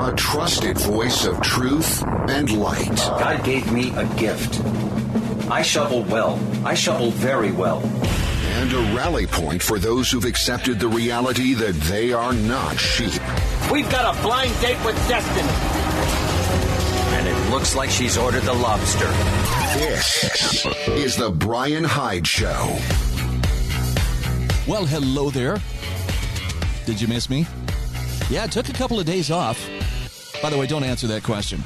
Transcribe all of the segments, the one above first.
a trusted voice of truth and light. God gave me a gift. I shovel well. I shovel very well. And a rally point for those who've accepted the reality that they are not sheep. We've got a blind date with destiny. And it looks like she's ordered the lobster. This is the Bryan Hyde Show. Well, hello there. Did you miss me? Yeah, I took a couple of days off. By the way, don't answer that question.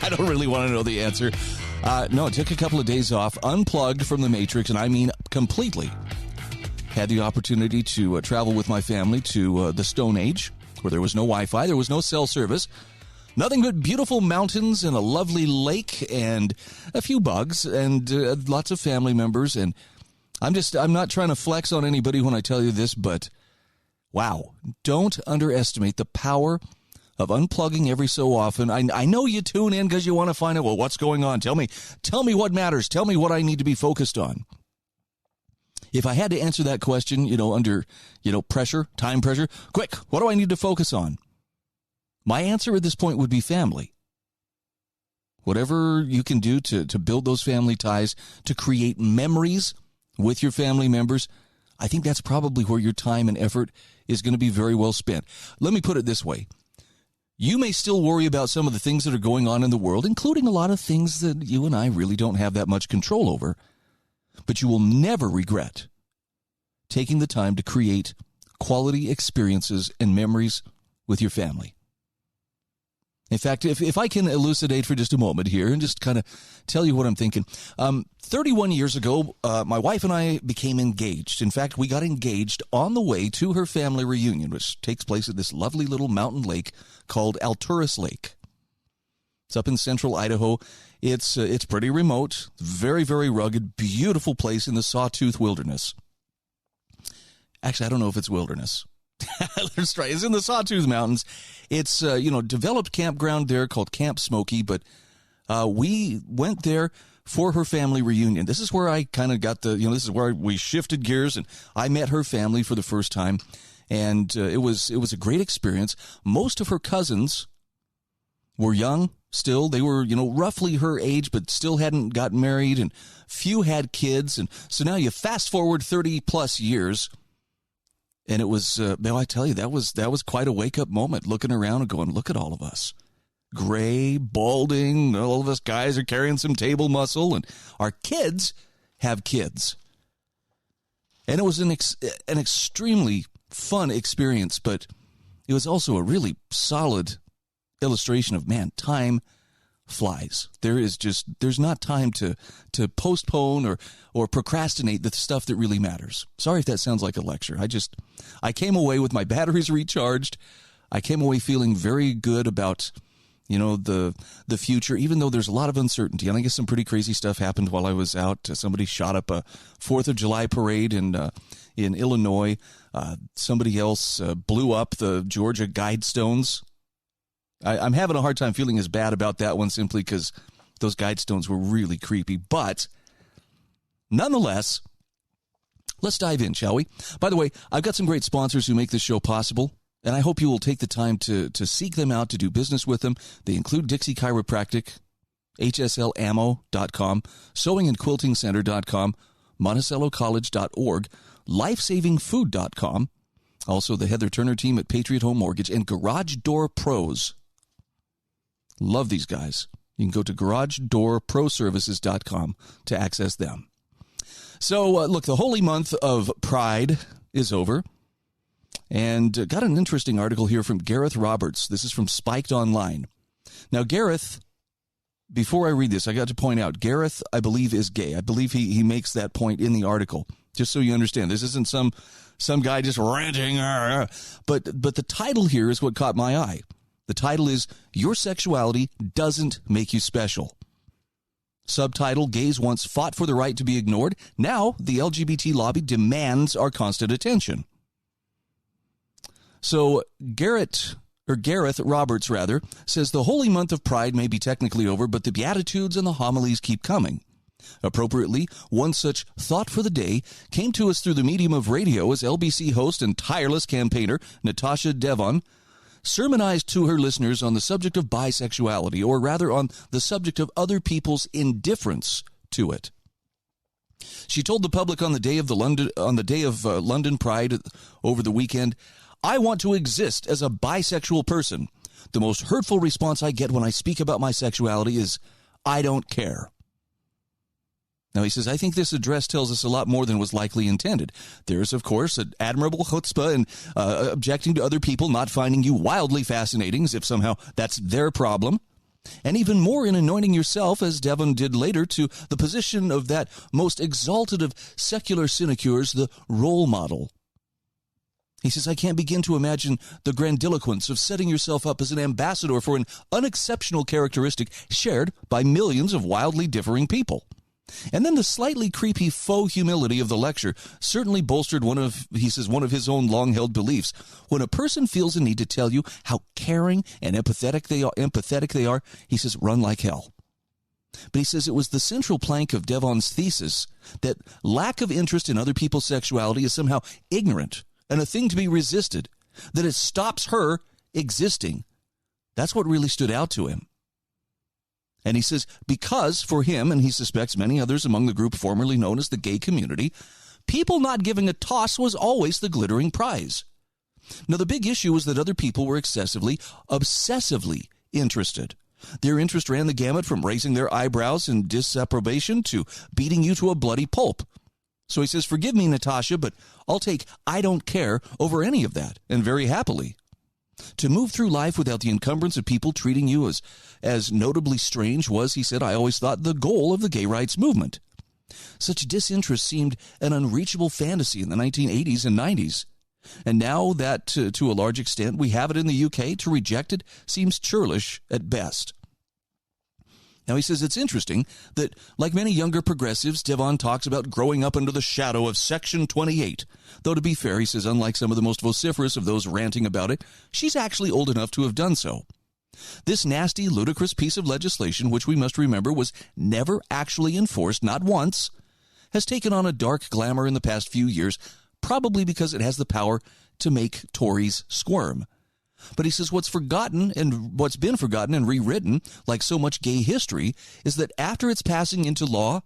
I don't really want to know the answer. No, I took a couple of days off, unplugged from the Matrix, and I mean completely. Had the opportunity to travel with my family to the Stone Age, where there was no Wi-Fi, there was no cell service, nothing but beautiful mountains and a lovely lake and a few bugs and lots of family members. And I'm not trying to flex on anybody when I tell you this, but wow, don't underestimate the power of unplugging every so often. I know you tune in because you want to find out, well, what's going on? Tell me what matters. Tell me what I need to be focused on. If I had to answer that question, under, pressure, time pressure, quick, what do I need to focus on? My answer at this point would be family. Whatever you can do to build those family ties, to create memories with your family members, I think that's probably where your time and effort is going to be very well spent. Let me put it this way. You may still worry about some of the things that are going on in the world, including a lot of things that you and I really don't have that much control over, but you will never regret taking the time to create quality experiences and memories with your family. In fact, if I can elucidate for just a moment here and just kind of tell you what I'm thinking. 31 years ago, my wife and I became engaged. In fact, we got engaged on the way to her family reunion, which takes place at this lovely little mountain lake called Alturas Lake. It's up in central Idaho. It's pretty remote, very, very rugged, beautiful place in the Sawtooth Wilderness. Actually, I don't know if it's wilderness. Let's try. It's in the Sawtooth Mountains. It's, developed campground there called Camp Smoky, but we went there for her family reunion. This is where I kind of got this is where we shifted gears, and I met her family for the first time, and it was a great experience. Most of her cousins were young still. They were, roughly her age, but still hadn't gotten married, and few had kids. And so now you fast forward 30 plus years, and it was, I tell you, that was quite a wake-up moment, looking around and going, look at all of us. Gray, balding, all of us guys are carrying some table muscle, and our kids have kids. And it was an extremely fun experience, but it was also a really solid illustration of, man, time flies. There's not time to postpone or procrastinate the stuff that really matters. Sorry if that sounds like a lecture. I came away with my batteries recharged. I came away feeling very good about, the future, even though there's a lot of uncertainty. And I guess some pretty crazy stuff happened while I was out. Somebody shot up a 4th of July parade in Illinois. Somebody else blew up the Georgia Guidestones. I'm having a hard time feeling as bad about that one simply because those Guidestones were really creepy. But nonetheless, let's dive in, shall we? By the way, I've got some great sponsors who make this show possible, and I hope you will take the time to seek them out, to do business with them. They include Dixie Chiropractic, HSLAmmo.com, sewingandquiltingcenter.com, MonticelloCollege.org, lifesavingfood.com, also the Heather Turner team at Patriot Home Mortgage, and Garage Door Pros. Love these guys. You can go to garagedoorproservices.com to access them. So, look, the holy month of Pride is over. And got an interesting article here from Gareth Roberts. This is from Spiked Online. Now, Gareth, before I read this, I got to point out, Gareth, I believe, is gay. I believe he makes that point in the article, just so you understand. This isn't some guy just ranting. But the title here is what caught my eye. The title is, Your Sexuality Doesn't Make You Special. Subtitle, Gays Once Fought for the Right to be Ignored. Now, the LGBT lobby demands our constant attention. So Gareth Roberts, says the holy month of Pride may be technically over, but the Beatitudes and the homilies keep coming. Appropriately, one such thought for the day came to us through the medium of radio as LBC host and tireless campaigner Natasha Devon sermonized to her listeners on the subject of bisexuality, or rather on the subject of other people's indifference to it. She told the public on the day of London Pride over the weekend, "I want to exist as a bisexual person. The most hurtful response I get when I speak about my sexuality is, I don't care." Now, he says, I think this address tells us a lot more than was likely intended. There's, of course, an admirable chutzpah in objecting to other people not finding you wildly fascinating, as if somehow that's their problem. And even more in anointing yourself, as Devon did later, to the position of that most exalted of secular sinecures, the role model. He says, I can't begin to imagine the grandiloquence of setting yourself up as an ambassador for an unexceptional characteristic shared by millions of wildly differing people. And then the slightly creepy faux humility of the lecture certainly bolstered one of his own long-held beliefs. When a person feels a need to tell you how caring and empathetic they are, he says, run like hell. But he says it was the central plank of Devon's thesis that lack of interest in other people's sexuality is somehow ignorant and a thing to be resisted, that it stops her existing. That's what really stood out to him. And he says, because for him, and he suspects many others among the group formerly known as the gay community, people not giving a toss was always the glittering prize. Now, the big issue was that other people were obsessively interested. Their interest ran the gamut from raising their eyebrows in disapprobation to beating you to a bloody pulp. So he says, forgive me, Natasha, but I'll take I don't care over any of that, and very happily. To move through life without the encumbrance of people treating you as notably strange was, he said, I always thought, the goal of the gay rights movement. Such disinterest seemed an unreachable fantasy in the 1980s and 90s. And now that, to a large extent, we have it in the UK, to reject it seems churlish at best. Now, he says it's interesting that, like many younger progressives, Devon talks about growing up under the shadow of Section 28. Though, to be fair, he says, unlike some of the most vociferous of those ranting about it, she's actually old enough to have done so. This nasty, ludicrous piece of legislation, which we must remember was never actually enforced, not once, has taken on a dark glamour in the past few years, probably because it has the power to make Tories squirm. But he says what's been forgotten and rewritten, like so much gay history, is that after its passing into law,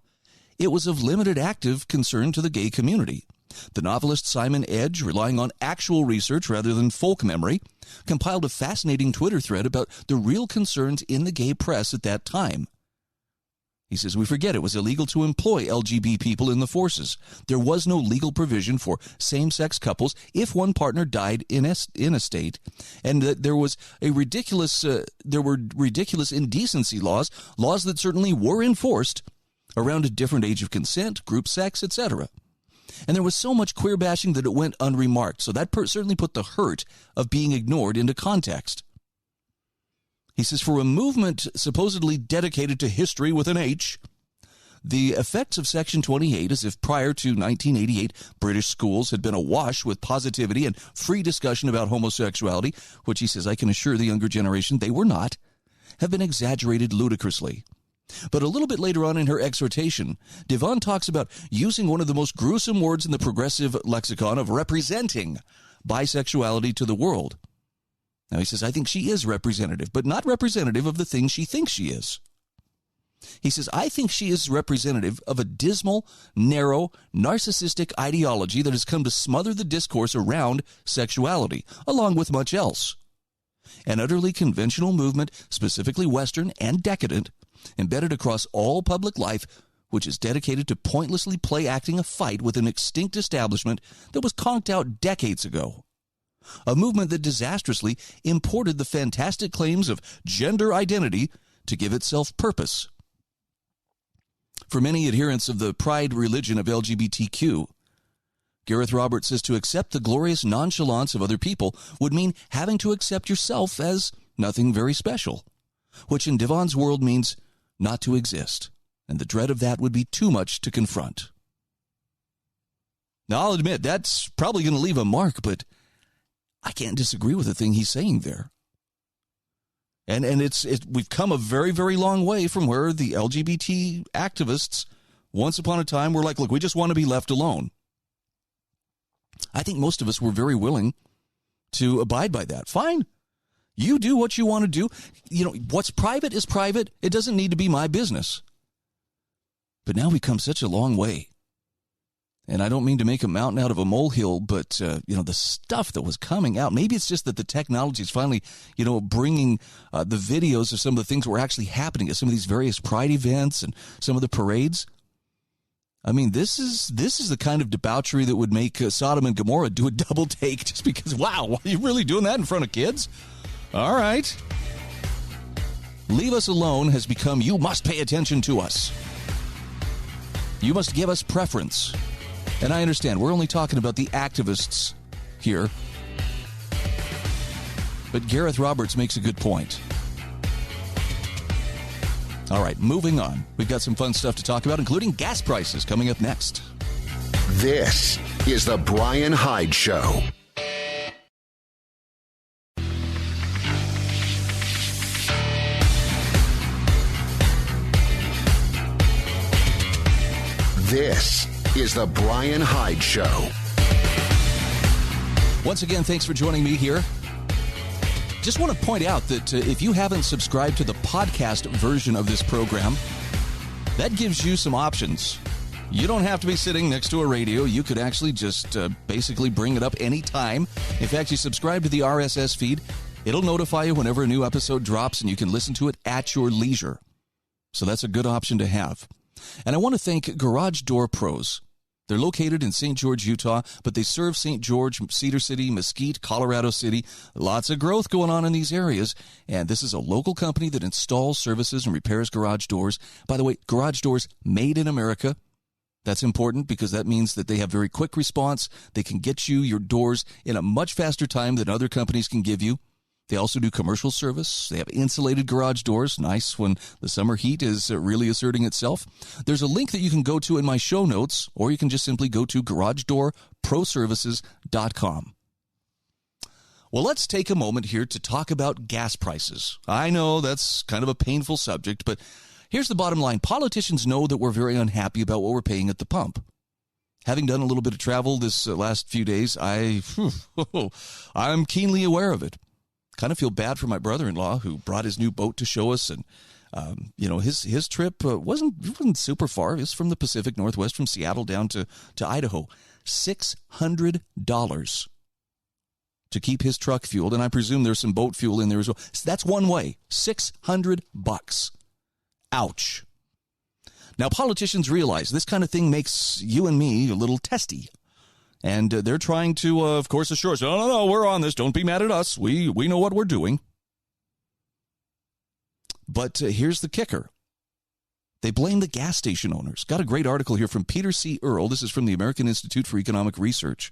it was of limited active concern to the gay community. The novelist Simon Edge, relying on actual research rather than folk memory, compiled a fascinating Twitter thread about the real concerns in the gay press at that time. He says, we forget it was illegal to employ LGBT people in the forces. There was no legal provision for same-sex couples if one partner died in a state, and that there were ridiculous indecency laws that certainly were enforced around a different age of consent, group sex, etc. And there was so much queer bashing that it went unremarked, so that certainly put the hurt of being ignored into context. He says, for a movement supposedly dedicated to history with an H, the effects of Section 28, as if prior to 1988, British schools had been awash with positivity and free discussion about homosexuality, which he says, I can assure the younger generation they were not, have been exaggerated ludicrously. But a little bit later on in her exhortation, Devon talks about using one of the most gruesome words in the progressive lexicon of representing bisexuality to the world. Now, he says, I think she is representative, but not representative of the things she thinks she is. He says, I think she is representative of a dismal, narrow, narcissistic ideology that has come to smother the discourse around sexuality, along with much else. An utterly conventional movement, specifically Western and decadent, embedded across all public life, which is dedicated to pointlessly play-acting a fight with an extinct establishment that was conked out decades ago. A movement that disastrously imported the fantastic claims of gender identity to give itself purpose. For many adherents of the pride religion of LGBTQ, Gareth Roberts says to accept the glorious nonchalance of other people would mean having to accept yourself as nothing very special, which in Devon's world means not to exist, and the dread of that would be too much to confront. Now, I'll admit, that's probably going to leave a mark, but I can't disagree with the thing he's saying there. And we've come a very, very long way from where the LGBT activists, once upon a time, were like, look, we just want to be left alone. I think most of us were very willing to abide by that. Fine. You do what you want to do. You know, what's private is private. It doesn't need to be my business. But now we've come such a long way. And I don't mean to make a mountain out of a molehill, but, the stuff that was coming out, maybe it's just that the technology is finally, bringing the videos of some of the things that were actually happening at some of these various pride events and some of the parades. I mean, this is the kind of debauchery that would make Sodom and Gomorrah do a double take just because, wow, are you really doing that in front of kids? All right. Leave us alone has become, you must pay attention to us. You must give us preference. And I understand, we're only talking about the activists here. But Gareth Roberts makes a good point. All right, moving on. We've got some fun stuff to talk about, including gas prices coming up next. This is the Bryan Hyde Show. This is the Bryan Hyde Show. Once again, thanks for joining me here. Just want to point out that if you haven't subscribed to the podcast version of this program, that gives you some options. You don't have to be sitting next to a radio. You could actually just basically bring it up anytime. In fact, you subscribe to the RSS feed. It'll notify you whenever a new episode drops, and you can listen to it at your leisure. So that's a good option to have. And I want to thank Garage Door Pros. They're located in St. George, Utah, but they serve St. George, Cedar City, Mesquite, Colorado City. Lots of growth going on in these areas. And this is a local company that installs, services, and repairs garage doors. By the way, garage doors made in America. That's important because that means that they have very quick response. They can get you your doors in a much faster time than other companies can give you. They also do commercial service. They have insulated garage doors. Nice when the summer heat is really asserting itself. There's a link that you can go to in my show notes, or you can just simply go to garagedoorproservices.com. Well, let's take a moment here to talk about gas prices. I know that's kind of a painful subject, but here's the bottom line. Politicians know that we're very unhappy about what we're paying at the pump. Having done a little bit of travel this last few days, I'm keenly aware of it. Kind of feel bad for my brother-in-law who brought his new boat to show us, and his trip wasn't super far. It was from the Pacific Northwest, from Seattle down to Idaho. $600 to keep his truck fueled, and I presume there's some boat fuel in there as well. So that's one way. $600. Ouch. Now, politicians realize this kind of thing makes you and me a little testy. And they're trying to, of course, assure us, no, we're on this. Don't be mad at us. We know what we're doing. But here's the kicker. They blame the gas station owners. Got a great article here from Peter C. Earle. This is from the American Institute for Economic Research.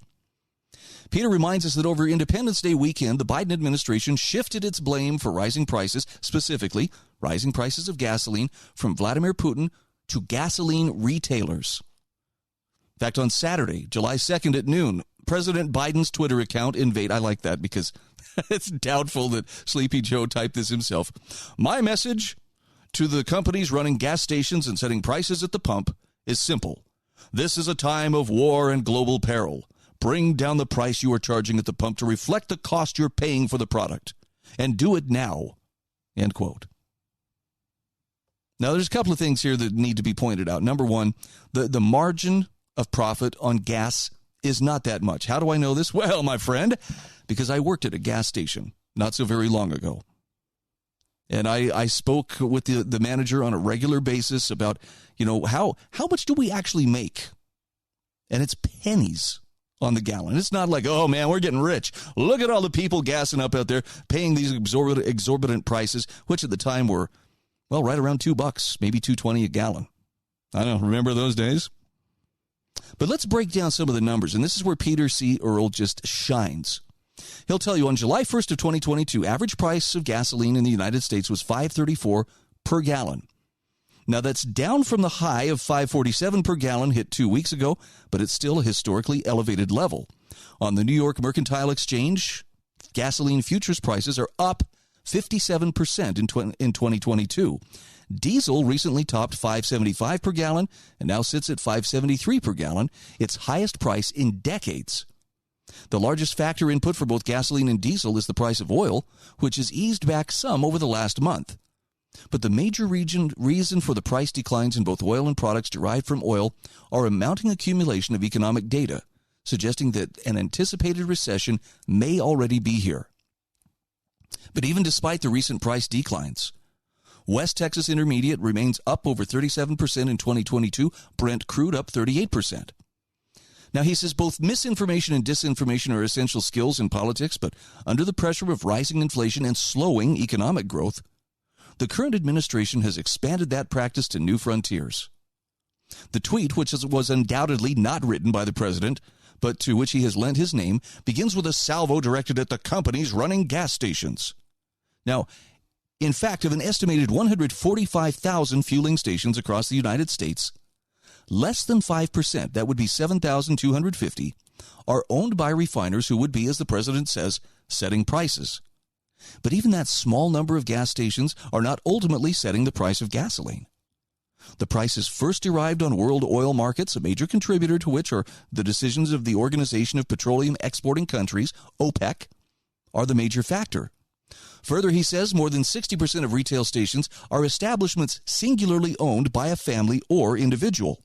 Peter reminds us that over Independence Day weekend, the Biden administration shifted its blame for rising prices, specifically rising prices of gasoline, from Vladimir Putin to gasoline retailers. In fact, on Saturday, July 2nd at noon, President Biden's Twitter account I like that because it's doubtful that Sleepy Joe typed this himself. My message to the companies running gas stations and setting prices at the pump is simple. This is a time of war and global peril. Bring down the price you are charging at the pump to reflect the cost you're paying for the product. And do it now. End quote. Now, there's a couple of things here that need to be pointed out. Number one, the margin of profit on gas is not that much. How do I know this? Well, my friend, because I worked at a gas station not so very long ago. And I spoke with the manager on a regular basis about, how much do we actually make? And it's pennies on the gallon. It's not like, oh, man, we're getting rich. Look at all the people gassing up out there, paying these exorbitant prices, which at the time were, well, right around $2, maybe $2.20 a gallon. I don't remember those days. But let's break down some of the numbers, and this is where Peter C. Earle just shines. He'll tell you on July 1st of 2022, average price of gasoline in the United States was $5.34 per gallon. Now, that's down from the high of $5.47 per gallon hit 2 weeks ago, but it's still a historically elevated level. On the New York Mercantile Exchange, gasoline futures prices are up 57% in 2022. Diesel recently topped $5.75 per gallon and now sits at $5.73 per gallon, its highest price in decades. The largest factor input for both gasoline and diesel is the price of oil, which has eased back some over the last month. But the major reason for the price declines in both oil and products derived from oil are a mounting accumulation of economic data, suggesting that an anticipated recession may already be here. But even despite the recent price declines, West Texas Intermediate remains up over 37% in 2022, Brent crude up 38%. Now, he says both misinformation and disinformation are essential skills in politics, but under the pressure of rising inflation and slowing economic growth, the current administration has expanded that practice to new frontiers. The tweet, which was undoubtedly not written by the president, but to which he has lent his name, begins with a salvo directed at the companies running gas stations. Now, in fact, of an estimated 145,000 fueling stations across the United States, less than 5%, that would be 7,250, are owned by refiners who would be, as the president says, setting prices. But even that small number of gas stations are not ultimately setting the price of gasoline. The price is first derived on world oil markets, a major contributor to which are the decisions of the Organization of Petroleum Exporting Countries, OPEC, are the major factor. Further, he says more than 60% of retail stations are establishments singularly owned by a family or individual.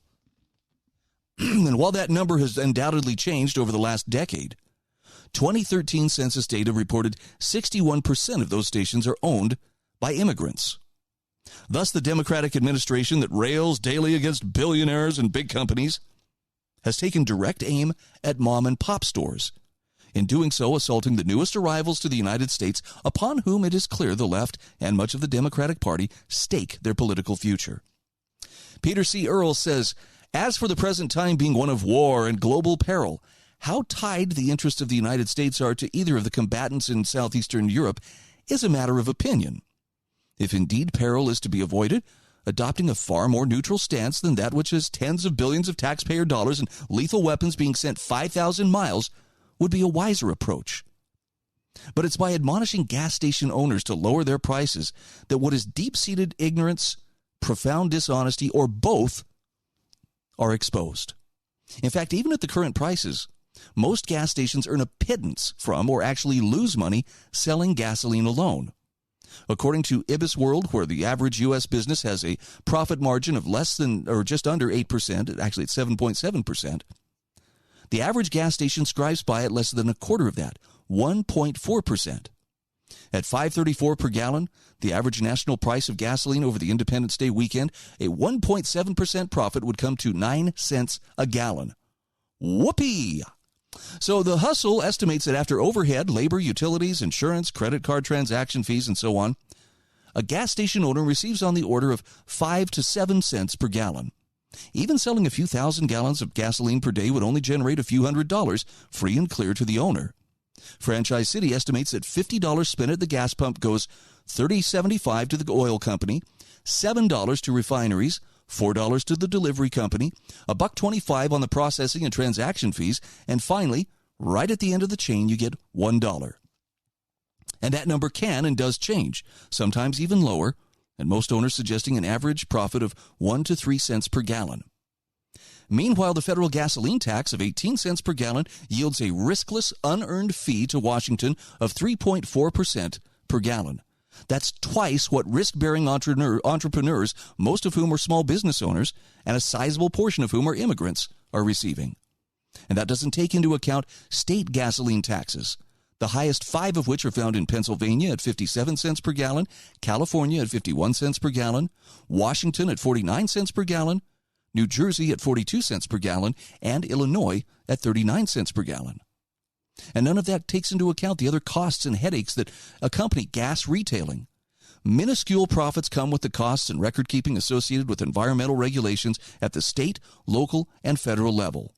And while that number has undoubtedly changed over the last decade, 2013 census data reported 61% of those stations are owned by immigrants. Thus, the Democratic administration that rails daily against billionaires and big companies has taken direct aim at mom-and-pop stores, in doing so assaulting the newest arrivals to the United States, upon whom it is clear the left and much of the Democratic Party stake their political future. Peter C. Earle says, as for the present time being one of war and global peril, how tied the interests of the United States are to either of the combatants in southeastern Europe is a matter of opinion. If indeed peril is to be avoided, adopting a far more neutral stance than that which has tens of billions of taxpayer dollars and lethal weapons being sent 5,000 miles would be a wiser approach. But it's by admonishing gas station owners to lower their prices that what is deep-seated ignorance, profound dishonesty, or both are exposed. In fact, even at the current prices, most gas stations earn a pittance from or actually lose money selling gasoline alone. According to Ibis World, where the average U.S. business has a profit margin of less than or just under 8%, actually it's 7.7%, the average gas station scrapes by at less than a quarter of that, 1.4%. At $5.34 per gallon, the average national price of gasoline over the Independence Day weekend, a 1.7% profit would come to 9 cents a gallon. Whoopee! So the hustle estimates that after overhead, labor, utilities, insurance, credit card transaction fees, and so on, a gas station owner receives on the order of 5 to 7 cents per gallon. Even selling a few thousand gallons of gasoline per day would only generate a few $100s, free and clear to the owner. Franchise City estimates that $50 spent at the gas pump goes $30.75 to the oil company, $7 to refineries, $4 to the delivery company, $1.25 on the processing and transaction fees, and finally, right at the end of the chain, you get $1. And that number can and does change, sometimes even lower, and most owners suggesting an average profit of 1 to 3 cents per gallon. Meanwhile, the federal gasoline tax of 18 cents per gallon yields a riskless, unearned fee to Washington of 3.4% per gallon. That's twice what risk-bearing entrepreneurs, most of whom are small business owners, and a sizable portion of whom are immigrants, are receiving. And that doesn't take into account state gasoline taxes, the highest 5 of which are found in Pennsylvania at 57 cents per gallon, California at 51 cents per gallon, Washington at 49 cents per gallon, New Jersey at 42 cents per gallon, and Illinois at 39 cents per gallon. And none of that takes into account the other costs and headaches that accompany gas retailing. Minuscule profits come with the costs and record-keeping associated with environmental regulations at the state, local, and federal level.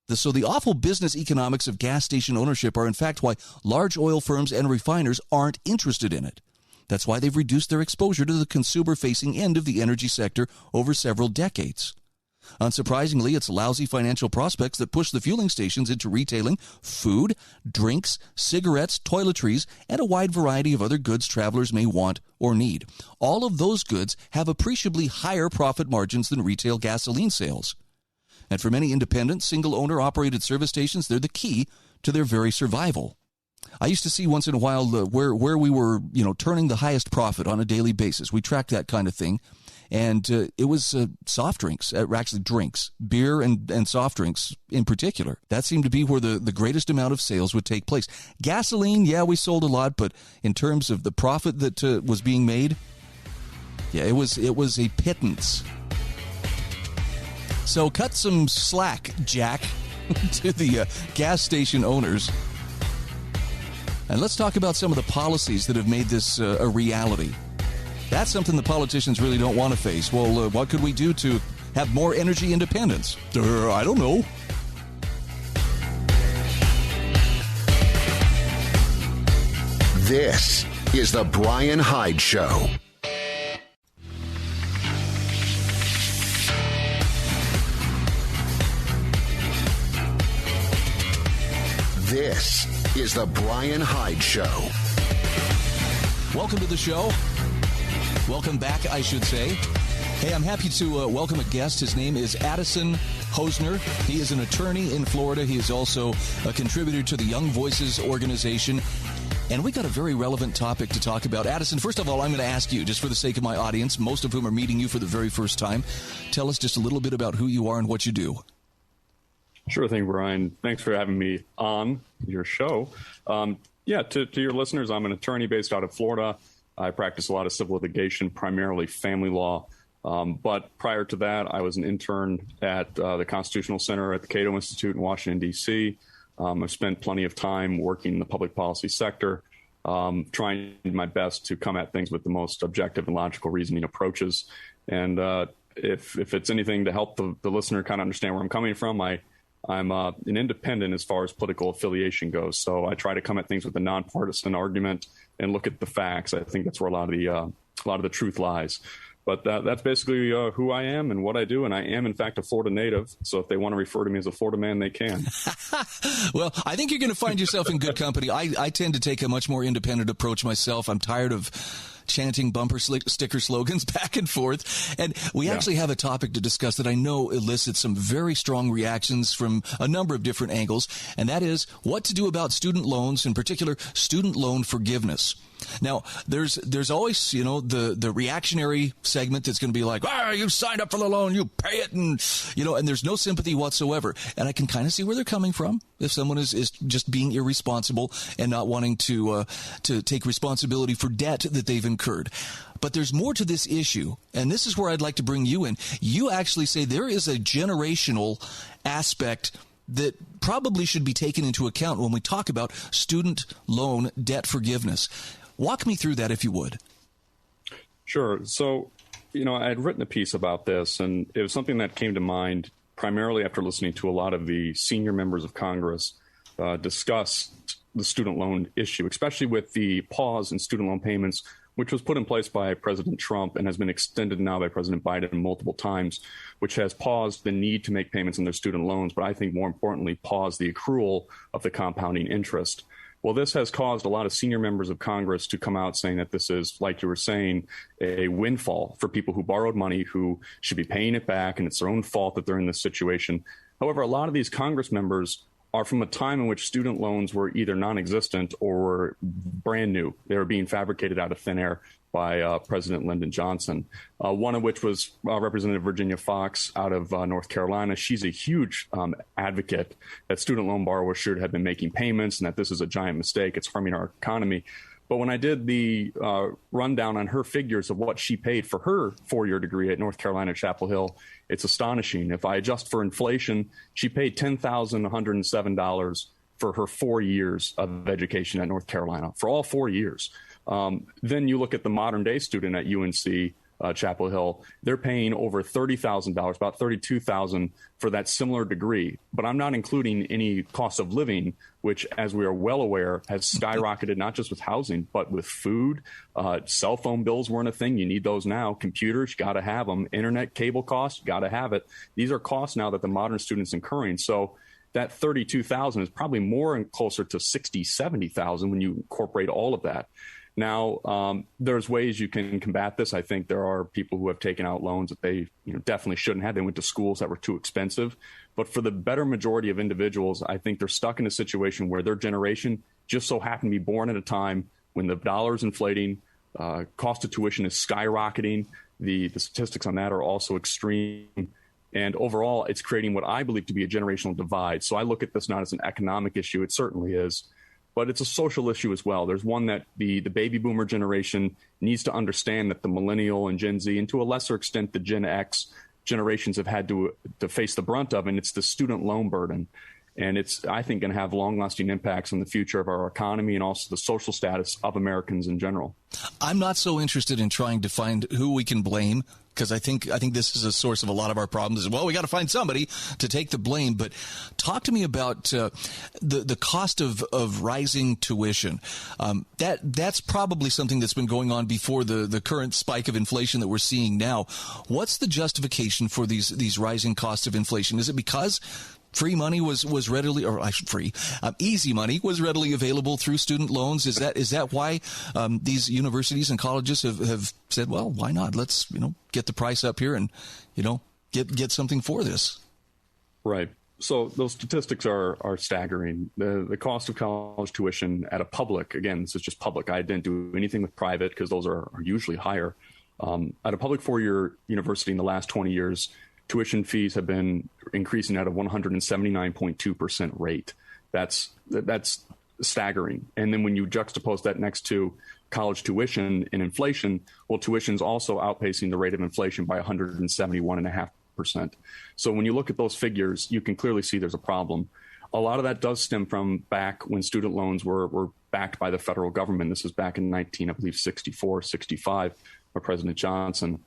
So the awful business economics of gas station ownership are in fact why large oil firms and refiners aren't interested in it. That's why they've reduced their exposure to the consumer-facing end of the energy sector over several decades. Unsurprisingly, it's lousy financial prospects that push the fueling stations into retailing food, drinks, cigarettes, toiletries, and a wide variety of other goods travelers may want or need. All of those goods have appreciably higher profit margins than retail gasoline sales. And for many independent, single-owner operated service stations, they're the key to their very survival. I used to see once in a while where we were, turning the highest profit on a daily basis. We tracked that kind of thing. And it was soft drinks, actually drinks, beer and soft drinks in particular. That seemed to be where the greatest amount of sales would take place. Gasoline, yeah, we sold a lot, but in terms of the profit that was being made, yeah, it was a pittance. So cut some slack, Jack, to the gas station owners. And let's talk about some of the policies that have made this a reality. That's something the politicians really don't want to face. Well, what could we do to have more energy independence? I don't know. This is the Bryan Hyde Show. This is the Bryan Hyde Show. Welcome to the show. Welcome back, I should say. Hey, I'm happy to welcome a guest. His name is Addison Hosner. He is an attorney in Florida. He is also a contributor to the Young Voices organization. And we got a very relevant topic to talk about. Addison, first of all, I'm going to ask you, just for the sake of my audience, most of whom are meeting you for the very first time, tell us just a little bit about who you are and what you do. Sure thing, Brian. Thanks for having me on your show. To your listeners, I'm an attorney based out of Florida. I practice a lot of civil litigation, primarily family law. But prior to that, I was an intern at the Constitutional Center at the Cato Institute in Washington, D.C. I've spent plenty of time working in the public policy sector, trying my best to come at things with the most objective and logical reasoning approaches. And if it's anything to help the listener kind of understand where I'm coming from, I'm an independent as far as political affiliation goes. So I try to come at things with a nonpartisan argument and look at the facts. I think that's where a lot of the truth lies. But that's basically who I am and what I do. And I am, in fact, a Florida native. So if they want to refer to me as a Florida man, they can. Well, I think you're going to find yourself in good company. I tend to take a much more independent approach myself. I'm tired of chanting bumper sticker slogans back and forth. And we actually have a topic to discuss that I know elicits some very strong reactions from a number of different angles. And that is what to do about student loans, in particular, student loan forgiveness. Now, there's always, the reactionary segment that's going to be like, you signed up for the loan, you pay it, and there's no sympathy whatsoever. And I can kind of see where they're coming from if someone is just being irresponsible and not wanting to take responsibility for debt that they've incurred. But there's more to this issue, and this is where I'd like to bring you in. You actually say there is a generational aspect that probably should be taken into account when we talk about student loan debt forgiveness. Walk me through that, if you would. Sure. So, I had written a piece about this, and it was something that came to mind primarily after listening to a lot of the senior members of Congress discuss the student loan issue, especially with the pause in student loan payments, which was put in place by President Trump and has been extended now by President Biden multiple times, which has paused the need to make payments on their student loans, but I think more importantly, paused the accrual of the compounding interest. Well, this has caused a lot of senior members of Congress to come out saying that this is, like you were saying, a windfall for people who borrowed money who should be paying it back, and it's their own fault that they're in this situation. However, a lot of these Congress members are from a time in which student loans were either non-existent or were brand new. They were being fabricated out of thin air by President Lyndon Johnson, one of which was Representative Virginia Foxx out of North Carolina. She's a huge advocate that student loan borrowers should have been making payments and that this is a giant mistake. It's harming our economy. But when I did the rundown on her figures of what she paid for her four-year degree at North Carolina Chapel Hill, it's astonishing. If I adjust for inflation, she paid $10,107 for her 4 years of education at North Carolina, for all 4 years. Then you look at the modern day student at UNC Chapel Hill, they're paying over $30,000, about $32,000 for that similar degree. But I'm not including any cost of living, which, as we are well aware, has skyrocketed, not just with housing, but with food. Cell phone bills weren't a thing. You need those now. Computers, you got to have them. Internet cable costs, you got to have it. These are costs now that the modern student's incurring. So that $32,000 is probably more and closer to $60,000, $70,000 when you incorporate all of that. Now, there's ways you can combat this. I think there are people who have taken out loans that they definitely shouldn't have. They went to schools that were too expensive. But for the better majority of individuals, I think they're stuck in a situation where their generation just so happened to be born at a time when the dollar's inflating, cost of tuition is skyrocketing. The statistics on that are also extreme. And overall, it's creating what I believe to be a generational divide. So I look at this not as an economic issue. It certainly is. But it's a social issue as well. There's one that the baby boomer generation needs to understand that the millennial and Gen Z, and to a lesser extent the Gen X generations, have had to face the brunt of, and it's the student loan burden. And it's, I think, going to have long-lasting impacts on the future of our economy and also the social status of Americans in general. I'm not so interested in trying to find who we can blame, because I think this is a source of a lot of our problems. Well, we got to find somebody to take the blame. But talk to me about the cost of rising tuition. That's probably something that's been going on before the current spike of inflation that we're seeing now. What's the justification for these rising costs of inflation? Is it because free money was readily, or easy money was readily available through student loans? Is that why these universities and colleges have said, well, why not? Let's get the price up here and get something for this. Right. So those statistics are staggering. The cost of college tuition at a public, again, this is just public. I didn't do anything with private because those are usually higher. At a public four-year university in the last 20 years, tuition fees have been increasing at a 179.2% rate. That's staggering. And then when you juxtapose that next to college tuition and inflation, well, tuition's also outpacing the rate of inflation by 171.5%. So when you look at those figures, you can clearly see there's a problem. A lot of that does stem from back when student loans were backed by the federal government. This was back in 1964, 65, by President Johnson.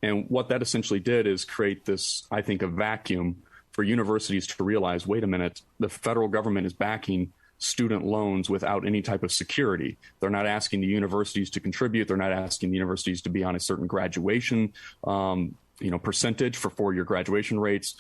And what that essentially did is create this, I think, a vacuum for universities to realize, wait a minute, the federal government is backing student loans without any type of security. They're not asking the universities to contribute. They're not asking the universities to be on a certain graduation, percentage for four-year graduation rates.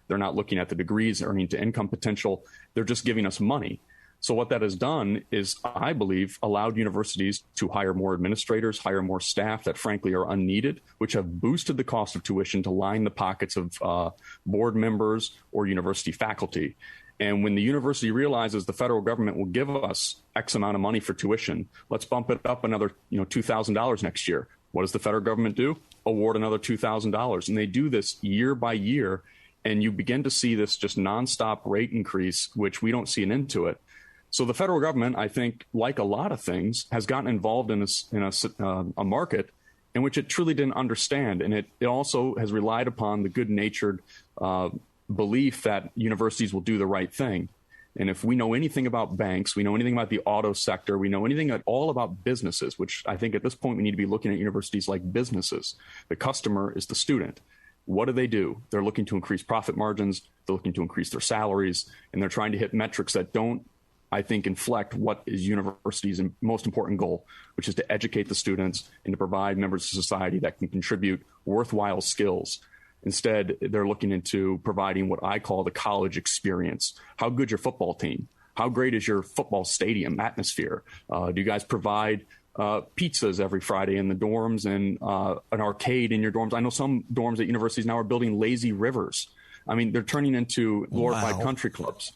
They're not looking at the degrees, earning to income potential. They're just giving us money. So what that has done is, I believe, allowed universities to hire more administrators, hire more staff that frankly are unneeded, which have boosted the cost of tuition to line the pockets of board members or university faculty. And when the university realizes the federal government will give us X amount of money for tuition, let's bump it up another $2,000 next year. What does the federal government do? Award another $2,000. And they do this year by year. And you begin to see this just nonstop rate increase, which we don't see an end to it. So the federal government, I think, like a lot of things, has gotten involved in a market in which it truly didn't understand. And it also has relied upon the good-natured belief that universities will do the right thing. And if we know anything about banks, we know anything about the auto sector, we know anything at all about businesses, which I think at this point we need to be looking at universities like businesses. The customer is the student. What do? They're looking to increase profit margins, they're looking to increase their salaries, and they're trying to hit metrics that don't, I think, inflect what is university's most important goal, which is to educate the students and to provide members of society that can contribute worthwhile skills. Instead, they're looking into providing what I call the college experience. How good's your football team? How great is your football stadium atmosphere? Do you guys provide pizzas every Friday in the dorms and an arcade in your dorms? I know some dorms at universities now are building lazy rivers. I mean, they're turning into glorified country clubs.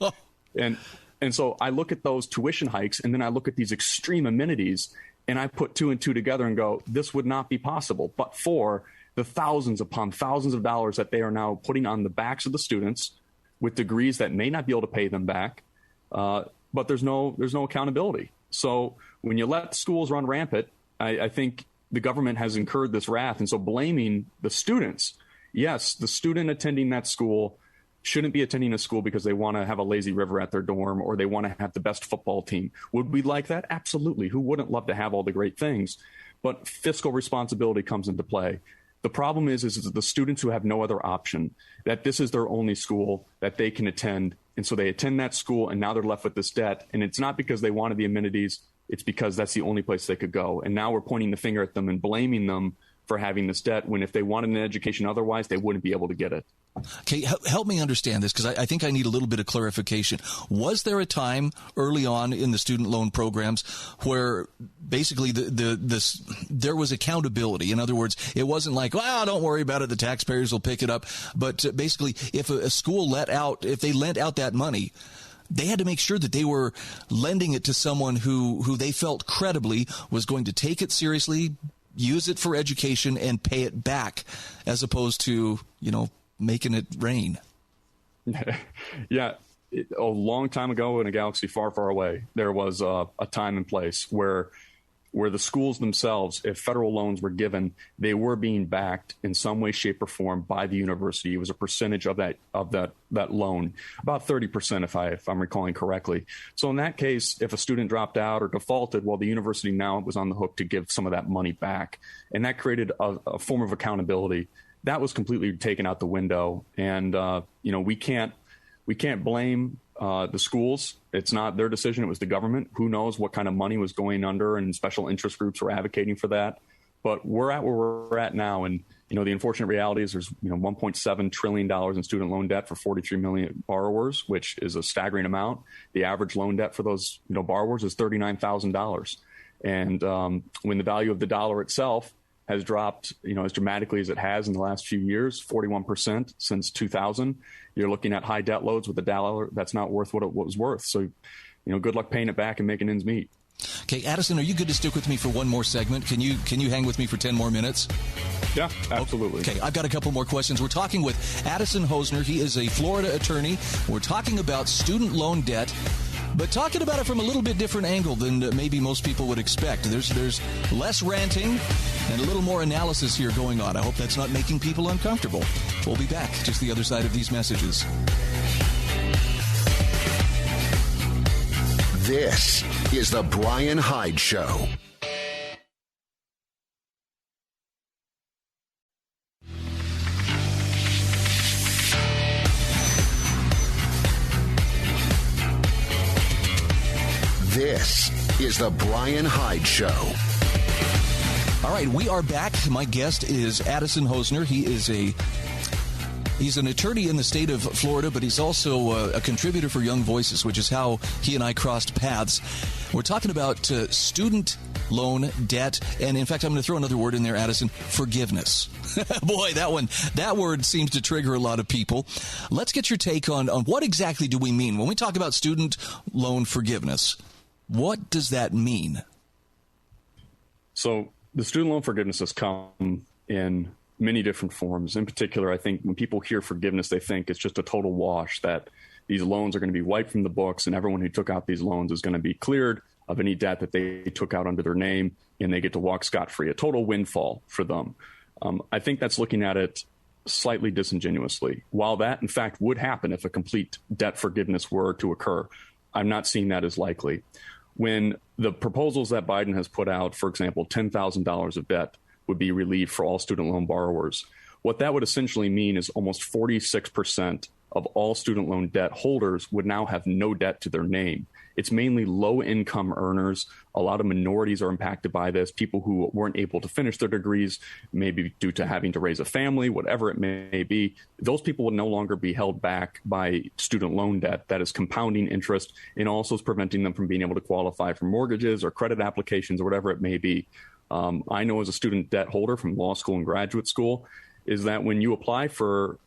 And so I look at those tuition hikes, and then I look at these extreme amenities, and I put two and two together and go, this would not be possible but for the thousands upon thousands of dollars that they are now putting on the backs of the students with degrees that may not be able to pay them back. But there's no accountability. So when you let schools run rampant, I think the government has incurred this wrath. And so blaming the students, yes, the student attending that school shouldn't be attending a school because they want to have a lazy river at their dorm or they want to have the best football team. Would we like that? Absolutely. Who wouldn't love to have all the great things? But fiscal responsibility comes into play. The problem is the students who have no other option, that this is their only school that they can attend. And so they attend that school, and now they're left with this debt. And it's not because they wanted the amenities. It's because that's the only place they could go. And now we're pointing the finger at them and blaming them for having this debt, when if they wanted an education otherwise, they wouldn't be able to get it. Okay, help me understand this, because I think I need a little bit of clarification. Was there a time early on in the student loan programs where basically there was accountability? In other words, it wasn't like, well, don't worry about it, the taxpayers will pick it up. But basically, if a school if they lent out that money, they had to make sure that they were lending it to someone who they felt credibly was going to take it seriously, use it for education, and pay it back, as opposed to, making it rain. Yeah. A long time ago in a galaxy far, far away, there was a time and place where the schools themselves, if federal loans were given, they were being backed in some way, shape, or form by the university. It was a percentage of that loan, about 30%, if I'm recalling correctly. So in that case, if a student dropped out or defaulted, well, the university now was on the hook to give some of that money back, and that created a form of accountability. That was completely taken out the window, and we can't blame the schools. It's not their decision. It was the government. Who knows what kind of money was going under, and special interest groups were advocating for that. But we're at where we're at now, and the unfortunate reality is there's $1.7 trillion in student loan debt for 43 million borrowers, which is a staggering amount. The average loan debt for those borrowers is $39,000, and when the value of the dollar itself has dropped, as dramatically as it has in the last few years, 41% since 2000. You're looking at high debt loads with a dollar that's not worth what it was worth. So, good luck paying it back and making ends meet. Okay, Addison, are you good to stick with me for one more segment? Can you hang with me for 10 more minutes? Yeah, absolutely. Okay, I've got a couple more questions. We're talking with Addison Hosner. He is a Florida attorney. We're talking about student loan debt, but talking about it from a little bit different angle than maybe most people would expect. There's less ranting and a little more analysis here going on. I hope that's not making people uncomfortable. We'll be back just the other side of these messages. This is the Bryan Hyde Show. This is the Bryan Hyde Show. All right, we are back. My guest is Addison Hosner. He's an attorney in the state of Florida, but he's also a contributor for Young Voices, which is how he and I crossed paths. We're talking about student loan debt, and in fact, I'm going to throw another word in there, Addison: forgiveness. Boy, that word seems to trigger a lot of people. Let's get your take on what exactly do we mean when we talk about student loan forgiveness. What does that mean? So the student loan forgiveness has come in many different forms. In particular, I think when people hear forgiveness, they think it's just a total wash, that these loans are going to be wiped from the books and everyone who took out these loans is going to be cleared of any debt that they took out under their name, and they get to walk scot-free, a total windfall for them. I think that's looking at it slightly disingenuously. While that, in fact, would happen if a complete debt forgiveness were to occur, I'm not seeing that as likely. When the proposals that Biden has put out, for example, $10,000 of debt would be relieved for all student loan borrowers, what that would essentially mean is almost 46% of all student loan debt holders would now have no debt to their name. It's mainly low-income earners. A lot of minorities are impacted by this, people who weren't able to finish their degrees, maybe due to having to raise a family, whatever it may be. Those people would no longer be held back by student loan debt that is compounding interest and also is preventing them from being able to qualify for mortgages or credit applications or whatever it may be. I know as a student debt holder from law school and graduate school, is that when you apply for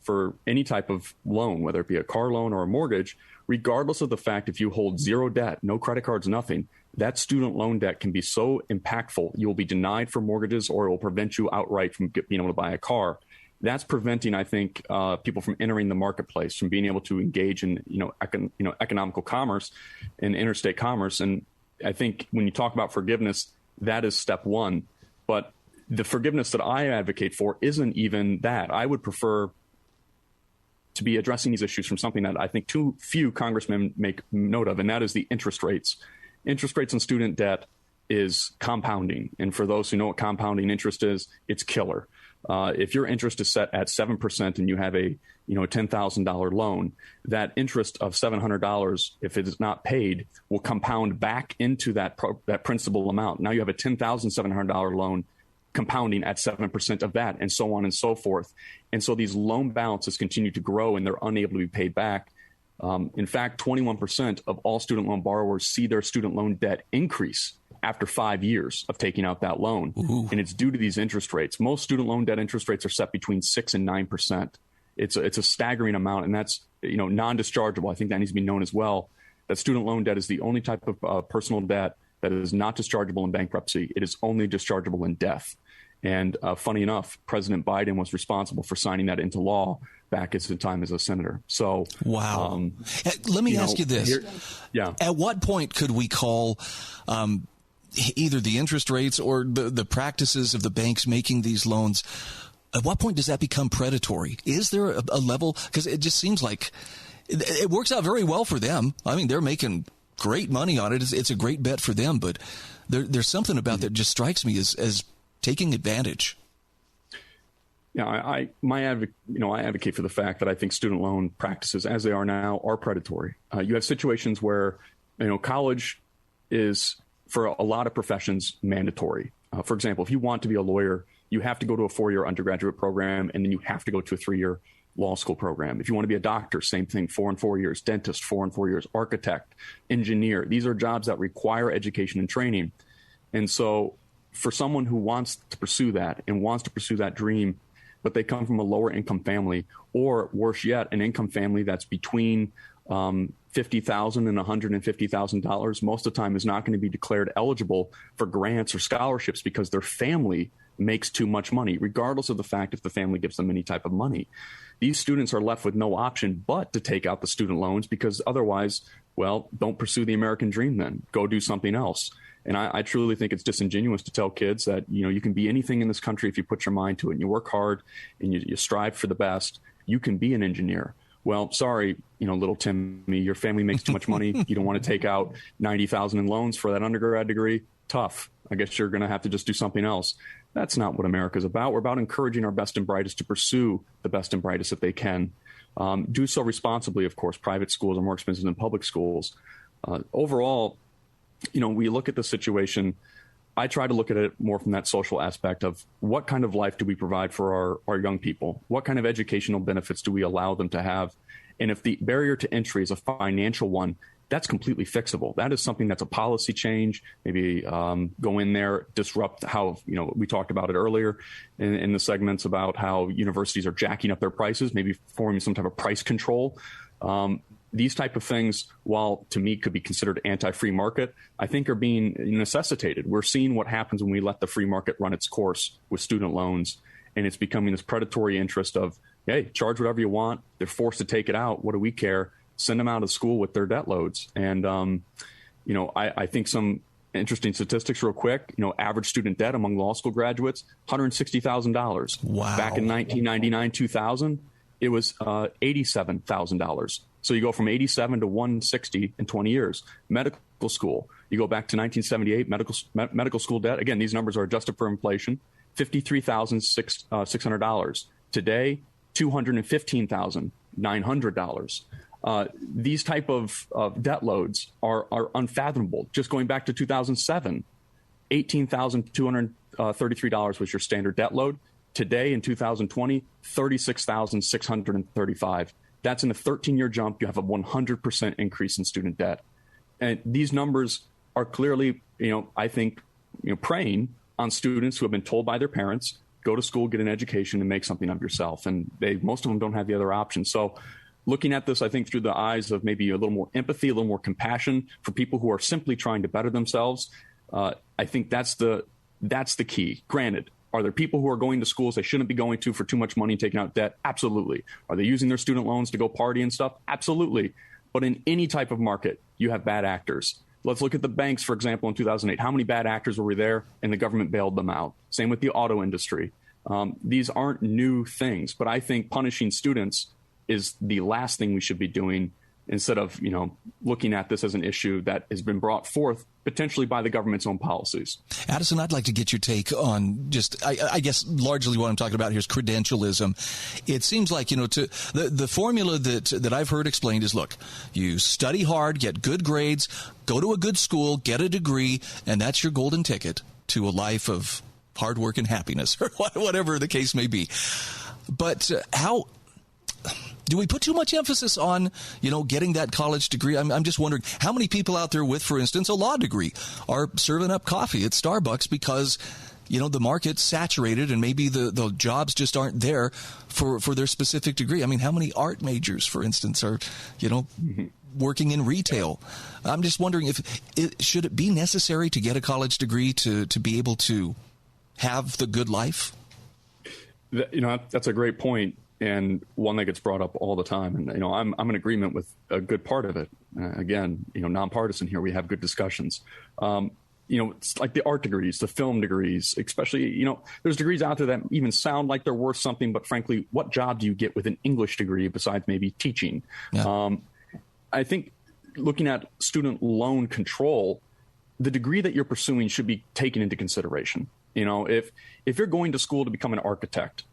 any type of loan, whether it be a car loan or a mortgage, regardless of the fact if you hold zero debt, no credit cards, nothing, that student loan debt can be so impactful, you'll be denied for mortgages or it will prevent you outright from being able to buy a car. That's preventing, I think, people from entering the marketplace, from being able to engage in economical commerce and interstate commerce. And I think when you talk about forgiveness, that is step one. But the forgiveness that I advocate for isn't even that. I would prefer to be addressing these issues from something that I think too few congressmen make note of, and that is the interest rates. Interest rates on student debt is compounding. And for those who know what compounding interest is, it's killer. If your interest is set at 7% and you have a $10,000 loan, that interest of $700, if it is not paid, will compound back into that principal amount. Now you have a $10,700 loan compounding at 7% of that, and so on and so forth. And so these loan balances continue to grow, and they're unable to be paid back. In fact, 21% of all student loan borrowers see their student loan debt increase after 5 years of taking out that loan. Ooh. And it's due to these interest rates. Most student loan debt interest rates are set between 6 and 9%. It's a staggering amount, and that's non-dischargeable. I think that needs to be known as well. That student loan debt is the only type of personal debt that is not dischargeable in bankruptcy. It is only dischargeable in death. And funny enough, President Biden was responsible for signing that into law back at his time as a senator. So, wow. Let me ask you this. At what point could we call either the interest rates or the practices of the banks making these loans, at what point does that become predatory? Is there a level? Because it just seems like it works out very well for them. I mean, they're making great money on it. It's a great bet for them. But there's something about that just strikes me as taking advantage. Yeah, I advocate for the fact that I think student loan practices, as they are now, are predatory. You have situations where, college is, for a lot of professions, mandatory. For example, if you want to be a lawyer, you have to go to a 4-year undergraduate program, and then you have to go to a 3-year law school program. If you want to be a doctor, same thing, 4 and 4 years. Dentist, 4 and 4 years. Architect, engineer. These are jobs that require education and training. And so for someone who wants to pursue that and wants to pursue that dream, but they come from a lower income family, or worse yet, an income family that's between $50,000 and $150,000, most of the time is not going to be declared eligible for grants or scholarships because their family makes too much money, regardless of the fact if the family gives them any type of money. These students are left with no option but to take out the student loans, because otherwise, well, don't pursue the American dream then. Go do something else. And I truly think it's disingenuous to tell kids that, you can be anything in this country if you put your mind to it and you work hard and you strive for the best. You can be an engineer. Well, sorry, little Timmy, your family makes too much money. You don't want to take out $90,000 in loans for that undergrad degree. Tough. I guess you're going to have to just do something else. That's not what America's about. We're about encouraging our best and brightest to pursue the best and brightest if they can. Do so responsibly, of course. Private schools are more expensive than public schools. Overall, we look at the situation. I try to look at it more from that social aspect of what kind of life do we provide for our young people? What kind of educational benefits do we allow them to have? And if the barrier to entry is a financial one, that's completely fixable. That is something that's a policy change. Maybe go in there, disrupt how, we talked about it earlier in the segments about how universities are jacking up their prices, maybe forming some type of price control. These type of things, while to me could be considered anti-free market, I think are being necessitated. We're seeing what happens when we let the free market run its course with student loans, and it's becoming this predatory interest of, hey, charge whatever you want. They're forced to take it out. What do we care? Send them out of school with their debt loads. And, I think some interesting statistics real quick. Average student debt among law school graduates, $160,000. Wow. Back in 1999, 2000, it was $87,000. So you go from 87 to 160 in 20 years. Medical school, you go back to 1978, medical school debt. Again, these numbers are adjusted for inflation, $53,600. Today, $215,900. These type of debt loads are unfathomable. Just going back to 2007, $18,233 was your standard debt load. Today in 2020, $36,635. That's in a 13-year jump. You have a 100% increase in student debt. And these numbers are clearly, I think, preying on students who have been told by their parents, go to school, get an education, and make something of yourself. And most of them don't have the other option. So looking at this, I think, through the eyes of maybe a little more empathy, a little more compassion for people who are simply trying to better themselves, I think that's the key. Granted, are there people who are going to schools they shouldn't be going to for too much money and taking out debt? Absolutely. Are they using their student loans to go party and stuff? Absolutely. But in any type of market, you have bad actors. Let's look at the banks, for example, in 2008. How many bad actors were there? And the government bailed them out. Same with the auto industry. These aren't new things, but I think punishing students is the last thing we should be doing, instead of, looking at this as an issue that has been brought forth potentially by the government's own policies. Addison, I'd like to get your take on just, I guess, largely what I'm talking about here is credentialism. It seems like, the formula that I've heard explained is, look, you study hard, get good grades, go to a good school, get a degree, and that's your golden ticket to a life of hard work and happiness, or whatever the case may be. But how do we put too much emphasis on, getting that college degree? I'm just wondering how many people out there with, for instance, a law degree are serving up coffee at Starbucks because, the market's saturated and maybe the jobs just aren't there for their specific degree. I mean, how many art majors, for instance, are, working in retail? I'm just wondering should it be necessary to get a college degree to be able to have the good life? That's a great point, and one that gets brought up all the time. And, I'm in agreement with a good part of it. Again, nonpartisan here, we have good discussions. It's like the art degrees, the film degrees, especially, there's degrees out there that even sound like they're worth something, but frankly, what job do you get with an English degree besides maybe teaching? Yeah. I think looking at student loan control, the degree that you're pursuing should be taken into consideration. If you're going to school to become an architect,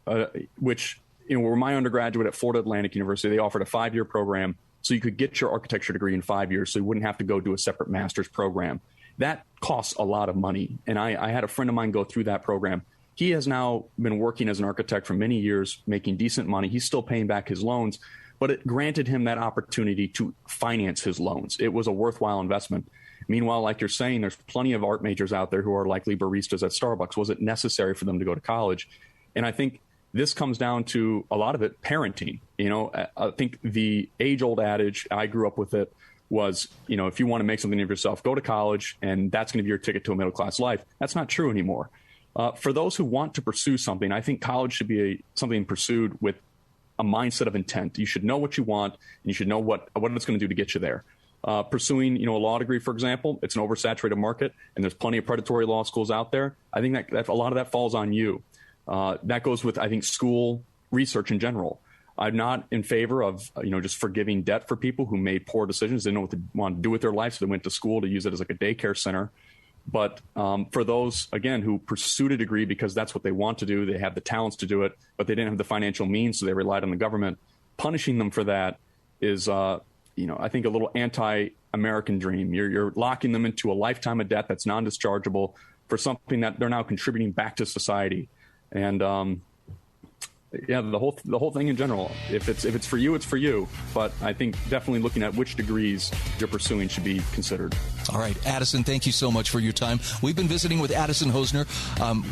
which, were my undergraduate at Florida Atlantic University, they offered a 5-year program so you could get your architecture degree in 5 years, so you wouldn't have to go do a separate master's program. That costs a lot of money. And I had a friend of mine go through that program. He has now been working as an architect for many years, making decent money. He's still paying back his loans, but it granted him that opportunity to finance his loans. It was a worthwhile investment. Meanwhile, like you're saying, there's plenty of art majors out there who are likely baristas at Starbucks. Was it necessary for them to go to college? And I think this comes down to a lot of it parenting. I think the age-old adage, I grew up with it, was, if you want to make something of yourself, go to college, and that's going to be your ticket to a middle-class life. That's not true anymore. For those who want to pursue something, I think college should be something pursued with a mindset of intent. You should know what you want, and you should know what it's going to do to get you there. Pursuing, a law degree, for example, it's an oversaturated market, and there's plenty of predatory law schools out there. I think that a lot of that falls on you. That goes with, I think, school research in general. I'm not in favor of, just forgiving debt for people who made poor decisions. They didn't know what they want to do with their life, so they went to school to use it as like a daycare center. But for those, again, who pursued a degree because that's what they want to do, they have the talents to do it, but they didn't have the financial means, so they relied on the government. Punishing them for that is, I think a little anti-American dream. You're locking them into a lifetime of debt that's non-dischargeable for something that they're now contributing back to society. And the whole thing in general. If it's for you, it's for you. But I think definitely looking at which degrees you're pursuing should be considered. All right, Addison, thank you so much for your time. We've been visiting with Addison Hosner.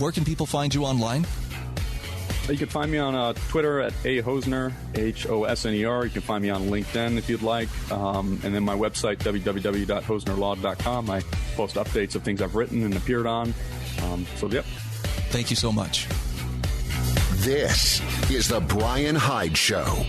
Where can people find you online? You can find me on Twitter at ahosner, Hosner. You can find me on LinkedIn if you'd like. And then my website, www.hosnerlaw.com. I post updates of things I've written and appeared on. Yep. Thank you so much. This is the Bryan Hyde Show.